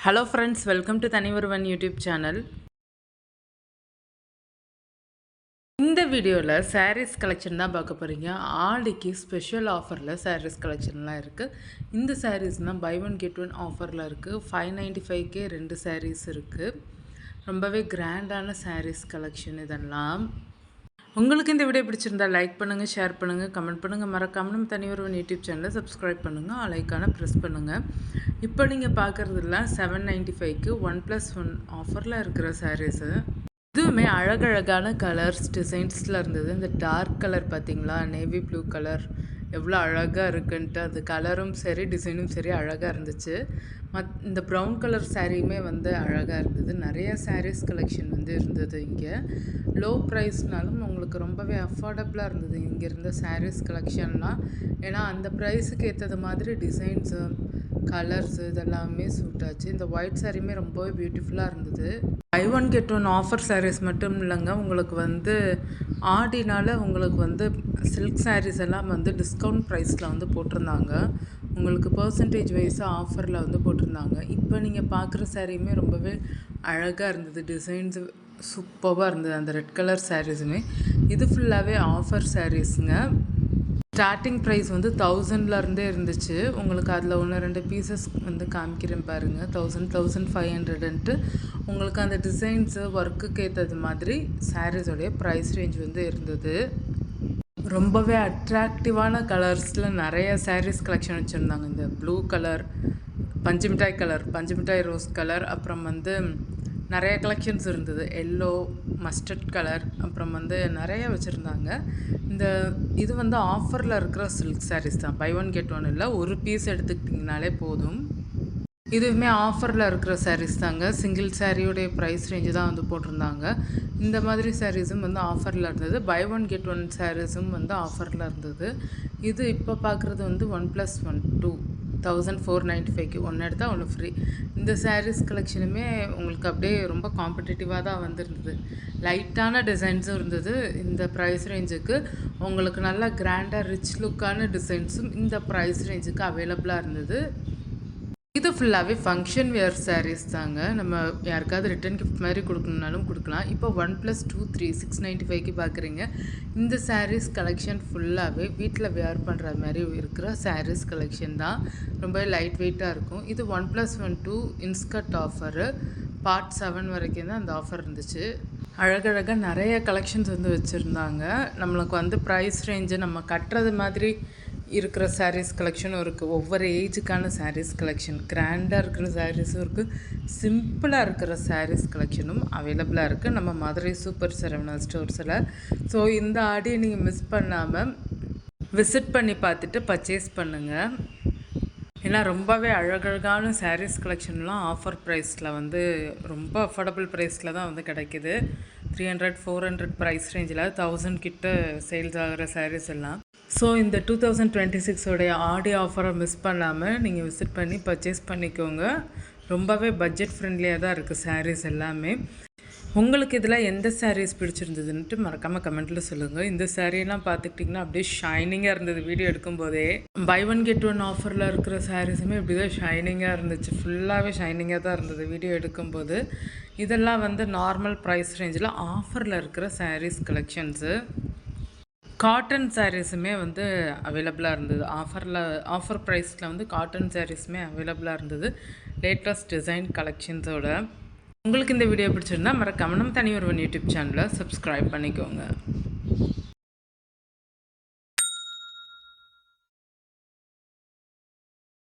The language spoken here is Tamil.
Hello friends, welcome to Thanivaruvan YouTube channel. இந்த வீடியோவில் sarees கலெக்ஷன் தான் பார்க்க போகிறீங்க. ஆடிக்கு ஸ்பெஷல் ஆஃபரில் sarees கலெக்ஷன்லாம் இருக்குது. இந்த சாரீஸ்னால் பை ஒன் கெட் ஒன் ஆஃபரில் இருக்குது. 595க்கே 2 sarees இருக்குது. ரொம்பவே கிராண்டான sarees கலெக்ஷன் இதெல்லாம். உங்களுக்கு இந்த வீடியோ பிடிச்சிருந்தா லைக் பண்ணுங்கள், ஷேர் பண்ணுங்கள், கமெண்ட் பண்ணுங்கள். மறக்காமல் நம்ம தனிவருவன் யூடியூப் சேனலை சப்ஸ்கிரைப் பண்ணுங்கள், லைக்கான ப்ரெஸ் பண்ணுங்கள். இப்போ நீங்கள் பார்க்குறதுலாம் 795க்கு 1+1 ஆஃபரில் இருக்கிற சாரீஸு. இதுவுமே அழகழகான கலர்ஸ் டிசைன்ஸில் இருந்தது. இந்த டார்க் கலர் பார்த்திங்களா, நேவி ப்ளூ கலர் எவ்வளோ அழகாக இருக்குன்ட்டு, அது கலரும் சரி டிசைனும் சரி அழகாக இருந்துச்சு. இந்த ப்ரௌன் கலர் சாரியுமே அழகாக இருந்தது. நிறைய சாரீஸ் கலெக்ஷன் இருந்தது இங்கே. லோ ப்ரைஸ்னாலும் உங்களுக்கு ரொம்பவே அஃபோர்டபுளாக இருந்தது இங்கே இருந்த சாரீஸ் கலெக்ஷன்லாம். ஏன்னா அந்த ப்ரைஸுக்கு ஏற்றது மாதிரி டிசைன்ஸு கலர்ஸு இதெல்லாமே சூட் ஆச்சு. இந்த ஒயிட் சாரியுமே ரொம்பவே பியூட்டிஃபுல்லாக இருந்தது. Buy one get one offer saris மட்டும் இல்லைங்க, உங்களுக்கு ஆடினால் உங்களுக்கு சில்க் சாரீஸ் எல்லாம் டிஸ்கவுண்ட் ப்ரைஸில் போட்டிருந்தாங்க. உங்களுக்கு பர்சன்டேஜ் வைஸாக ஆஃபரில் போட்டிருந்தாங்க. இப்போ நீங்கள் பார்க்குற சாரியுமே ரொம்பவே அழகாக இருந்தது. டிசைன்ஸு சூப்பராக இருந்தது. அந்த ரெட் கலர் சாரீஸுமே இது ஃபுல்லாகவே ஆஃபர் சாரீஸுங்க. ஸ்டார்டிங் ப்ரைஸ் 1000லேருந்தே இருந்துச்சு. உங்களுக்கு அதில் 1-2 பீசஸ் காமிக்கிறேன் பாருங்கள். 1500ன்ட்டு உங்களுக்கு அந்த டிசைன்ஸு ஒர்க்குக்கு ஏற்றது மாதிரி சாரீஸோடைய ப்ரைஸ் ரேஞ்ச் இருந்தது. ரொம்பவே அட்ராக்டிவான கலர்ஸில் நிறைய சாரீஸ் கலெக்ஷன் வச்சுருந்தாங்க. இந்த ப்ளூ கலர், பஞ்சு மிட்டாய் ரோஸ் கலர், அப்புறம் நிறைய கலெக்ஷன்ஸ் இருந்தது. எல்லோ, மஸ்டர்ட் கலர், அப்புறம் நிறைய வச்சுருந்தாங்க. இது ஆஃபரில் இருக்கிற சில்க் சாரீஸ் தான். பை ஒன் கெட் ஒன் இல்லை, ஒரு பீஸ் எடுத்துக்கிட்டிங்கனாலே போதும். இதுவுமே ஆஃபரில் இருக்கிற சாரீஸ் தாங்க. சிங்கிள் சாரியோடைய ப்ரைஸ் ரேஞ்சு தான் போட்டிருந்தாங்க. இந்த மாதிரி சாரீஸும் ஆஃபரில் இருந்தது. பை ஒன் கெட் ஒன் சாரீஸும் ஆஃபரில் இருந்தது. இது இப்போ பார்க்குறது 1+1 2 1495க்கு ஒன்று எடுத்தால் ஒன்று ஃப்ரீ. இந்த சாரீஸ் கலெக்ஷனுமே உங்களுக்கு அப்படியே ரொம்ப காம்படிட்டிவாக தான் இருந்தது. லைட்டான டிசைன்ஸும் இருந்தது. இந்த ப்ரைஸ் ரேஞ்சுக்கு உங்களுக்கு நல்லா கிராண்டாக ரிச் லுக்கான டிசைன்ஸும் இந்த ப்ரைஸ் ரேஞ்சுக்கு அவைலபிளாக இருந்தது. இது ஃபுல்லாகவே ஃபங்க்ஷன் வேர் சாரீஸ் தாங்க. நம்ம யாருக்காவது ரிட்டன் கிஃப்ட் மாதிரி கொடுக்கணுன்னாலும் கொடுக்கலாம். இப்போ 1+2 3 695க்கு பார்க்குறீங்க. இந்த சாரீஸ் கலெக்ஷன் ஃபுல்லாகவே வீட்டில் வேர் பண்ணுற மாதிரி இருக்கிற சாரீஸ் கலெக்ஷன் தான். ரொம்ப லைட் வெயிட்டாக இருக்கும். இது 1+1 2 இன்ஸ்கர்ட் ஆஃபரு. பார்ட் 7 வரைக்கும் தான் அந்த ஆஃபர் இருந்துச்சு. அழகழகாக நிறைய கலெக்ஷன்ஸ் வச்சுருந்தாங்க. நம்மளுக்கு ப்ரைஸ் ரேஞ்சு நம்ம கட்டுறது மாதிரி இருக்கிற சாரீஸ் கலெக்ஷனும் இருக்குது. ஒவ்வொரு ஏஜுக்கான சாரீஸ் கலெக்ஷன், கிராண்டாக இருக்கிற சாரீஸும் இருக்குது, சிம்பிளாக இருக்கிற சாரீஸ் கலெக்ஷனும் அவைலபிளாக இருக்குது நம்ம மதுரை சூப்பர் சரவணா ஸ்டோர்ஸில். ஸோ இந்த ஆடியை நீங்கள் மிஸ் பண்ணாமல் விசிட் பண்ணி பார்த்துட்டு பர்ச்சேஸ் பண்ணுங்கள். ஏன்னா ரொம்பவே அழகழகான சாரீஸ் கலெக்ஷன்லாம் ஆஃபர் ப்ரைஸில் ரொம்ப அஃபோர்டபுள் ப்ரைஸில் தான் கிடைக்கிது. 300-400 ப்ரைஸ் ரேஞ்சில் 1000 கிட்ட சேல்ஸ் ஆகிற சாரீஸ் எல்லாம். ஸோ இந்த 2026 ஆடி ஆஃபரை மிஸ் பண்ணாமல் நீங்கள் விசிட் பண்ணி பர்ச்சேஸ் பண்ணிக்கோங்க. ரொம்பவே பட்ஜெட் ஃப்ரெண்ட்லியாக தான் இருக்குது சாரீஸ் எல்லாமே. உங்களுக்கு இதில் எந்த சாரீஸ் பிடிச்சிருந்ததுன்ட்டு மறக்காமல் கமெண்ட்டில் சொல்லுங்கள். இந்த சாரீலாம் பார்த்துக்கிட்டிங்கன்னா அப்படியே ஷைனிங்காக இருந்தது வீடியோ எடுக்கும்போதே. பை ஒன் கெட் ஒன் ஆஃபரில் இருக்கிற சாரீஸுமே இப்படி தான் ஷைனிங்காக இருந்துச்சு. ஃபுல்லாகவே ஷைனிங்காக தான் இருந்தது வீடியோ எடுக்கும்போது. இதெல்லாம் நார்மல் ப்ரைஸ் ரேஞ்சில் ஆஃபரில் இருக்கிற சாரீஸ் கலெக்ஷன்ஸு. காட்டன் சாரீஸுமே அவைலபிளாக இருந்தது. ஆஃபர் ப்ரைஸில் காட்டன் சாரீஸுமே அவைலபிளாக இருந்தது. லேட்டஸ்ட் டிசைன் கலெக்ஷன்ஸோட. உங்களுக்கு இந்த வீடியோ பிடிச்சிருந்தா மறக்காம நம்ம தனிவருவன் யூடியூப் சேனலை சப்ஸ்கிரைப் பண்ணிக்கோங்க.